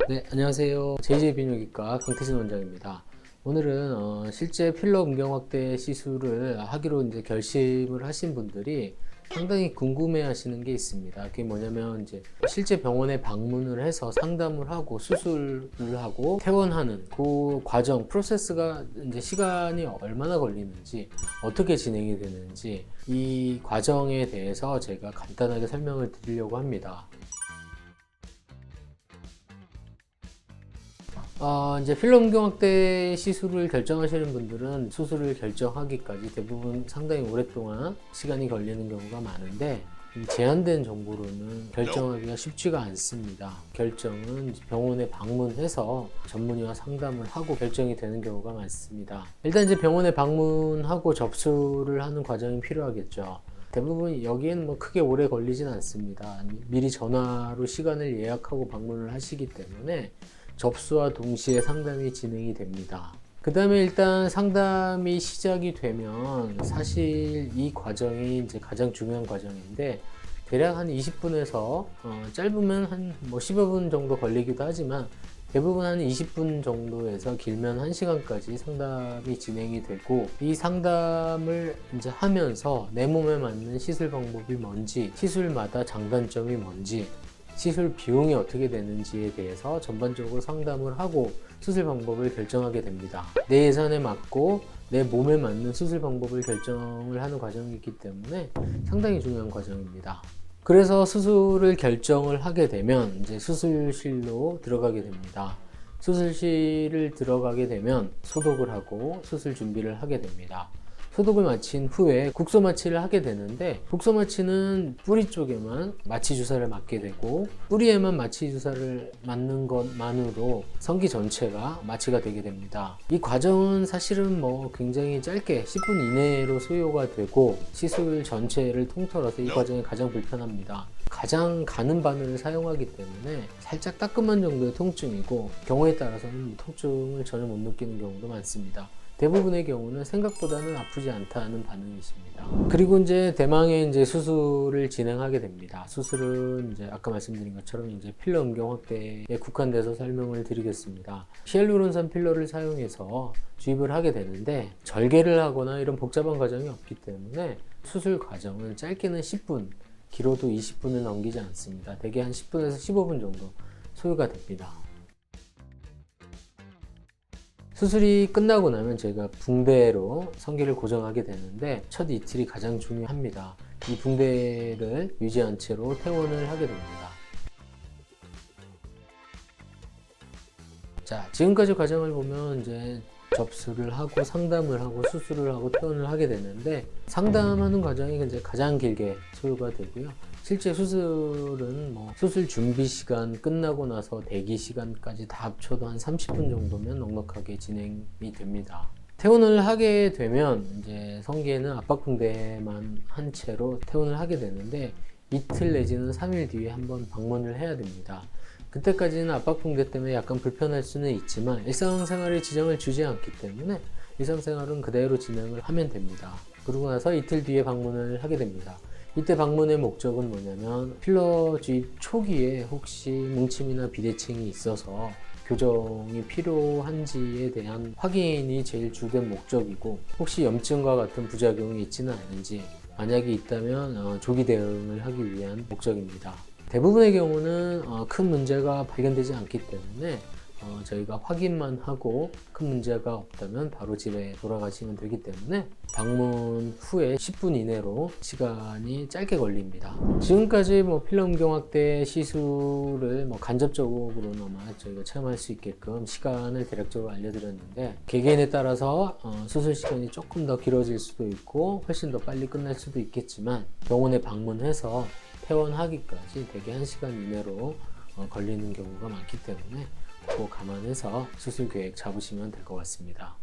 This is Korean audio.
네, 안녕하세요. JJ비뇨기과 강태진 원장입니다. 오늘은 실제 필러 음경 확대 시술을 하기로 이제 결심을 하신 분들이 상당히 궁금해 하시는 게 있습니다. 그게 뭐냐면 이제 실제 병원에 방문을 해서 상담을 하고 수술을 하고 퇴원하는 그 과정, 프로세스가 이제 시간이 얼마나 걸리는지, 어떻게 진행이 되는지 이 과정에 대해서 제가 간단하게 설명을 드리려고 합니다. 이제 필러 음경 확대 시술을 결정하시는 분들은 수술을 결정하기까지 대부분 상당히 오랫동안 시간이 걸리는 경우가 많은데, 이 제한된 정보로는 결정하기가 쉽지가 않습니다. 결정은 병원에 방문해서 전문의와 상담을 하고 결정이 되는 경우가 많습니다. 일단 이제 병원에 방문하고 접수를 하는 과정이 필요하겠죠. 대부분 여기에는 뭐 크게 오래 걸리진 않습니다. 미리 전화로 시간을 예약하고 방문을 하시기 때문에 접수와 동시에 상담이 진행이 됩니다. 그 다음에 일단 상담이 시작이 되면 사실 이 과정이 이제 가장 중요한 과정인데, 대략 한 20분에서 짧으면 한 뭐 10여 분 정도 걸리기도 하지만 대부분 한 20분 정도에서 길면 1시간까지 상담이 진행이 되고, 이 상담을 이제 하면서 내 몸에 맞는 시술 방법이 뭔지, 시술마다 장단점이 뭔지, 시술 비용이 어떻게 되는지에 대해서 전반적으로 상담을 하고 수술 방법을 결정하게 됩니다. 내 예산에 맞고 내 몸에 맞는 수술 방법을 결정을 하는 과정이기 때문에 상당히 중요한 과정입니다. 그래서 수술을 결정을 하게 되면 이제 수술실로 들어가게 됩니다. 수술실을 들어가게 되면 소독을 하고 수술 준비를 하게 됩니다. 소독을 마친 후에 국소 마취를 하게 되는데, 국소 마취는 뿌리 쪽에만 마취 주사를 맞게 되고, 뿌리에만 마취 주사를 맞는 것만으로 성기 전체가 마취가 되게 됩니다. 이 과정은 사실은 뭐 굉장히 짧게 10분 이내로 소요가 되고, 시술 전체를 통틀어서 이 과정이 가장 불편합니다. 가장 가는 바늘을 사용하기 때문에 살짝 따끔한 정도의 통증이고, 경우에 따라서는 통증을 전혀 못 느끼는 경우도 많습니다. 대부분의 경우는 생각보다는 아프지 않다는 반응이 있습니다. 그리고 이제 대망의 이제 수술을 진행하게 됩니다. 수술은 이제 아까 말씀드린 것처럼 이제 필러 음경 확대에 국한돼서 설명을 드리겠습니다. 히알루론산 필러를 사용해서 주입을 하게 되는데, 절개를 하거나 이런 복잡한 과정이 없기 때문에 수술 과정은 짧게는 10분, 길어도 20분을 넘기지 않습니다. 대개 한 10분에서 15분 정도 소요가 됩니다. 수술이 끝나고 나면 제가 붕대로 성기를 고정하게 되는데, 첫 이틀이 가장 중요합니다. 이 붕대를 유지한 채로 퇴원을 하게 됩니다. 자, 지금까지 과정을 보면 이제 접수를 하고 상담을 하고 수술을 하고 퇴원을 하게 되는데, 상담하는 과정이 이제 가장 길게 소요가 되고요. 실제 수술은 뭐 수술 준비 시간 끝나고 나서 대기 시간까지 다 합쳐도 한 30분 정도면 넉넉하게 진행이 됩니다. 퇴원을 하게 되면 이제 성기에는 압박붕대만 한 채로 퇴원을 하게 되는데, 이틀 내지는 3일 뒤에 한번 방문을 해야 됩니다. 그때까지는 압박붕대 때문에 약간 불편할 수는 있지만 일상생활에 지장을 주지 않기 때문에 일상생활은 그대로 진행을 하면 됩니다. 그러고 나서 이틀 뒤에 방문을 하게 됩니다. 이때 방문의 목적은 뭐냐면, 필러 주입 초기에 혹시 뭉침이나 비대칭이 있어서 교정이 필요한지에 대한 확인이 제일 주된 목적이고, 혹시 염증과 같은 부작용이 있지는 않은지, 만약에 있다면 조기 대응을 하기 위한 목적입니다. 대부분의 경우는 큰 문제가 발견되지 않기 때문에 저희가 확인만 하고 큰 문제가 없다면 바로 집에 돌아가시면 되기 때문에 방문 후에 10분 이내로 시간이 짧게 걸립니다. 지금까지 뭐 필러 음경 확대 시술을 뭐 간접적으로나마 저희가 체험할 수 있게끔 시간을 대략적으로 알려드렸는데, 개개인에 따라서 수술 시간이 조금 더 길어질 수도 있고 훨씬 더 빨리 끝날 수도 있겠지만, 병원에 방문해서 퇴원하기까지 대개 1시간 이내로 걸리는 경우가 많기 때문에 그거 감안해서 수술 계획 잡으시면 될 것 같습니다.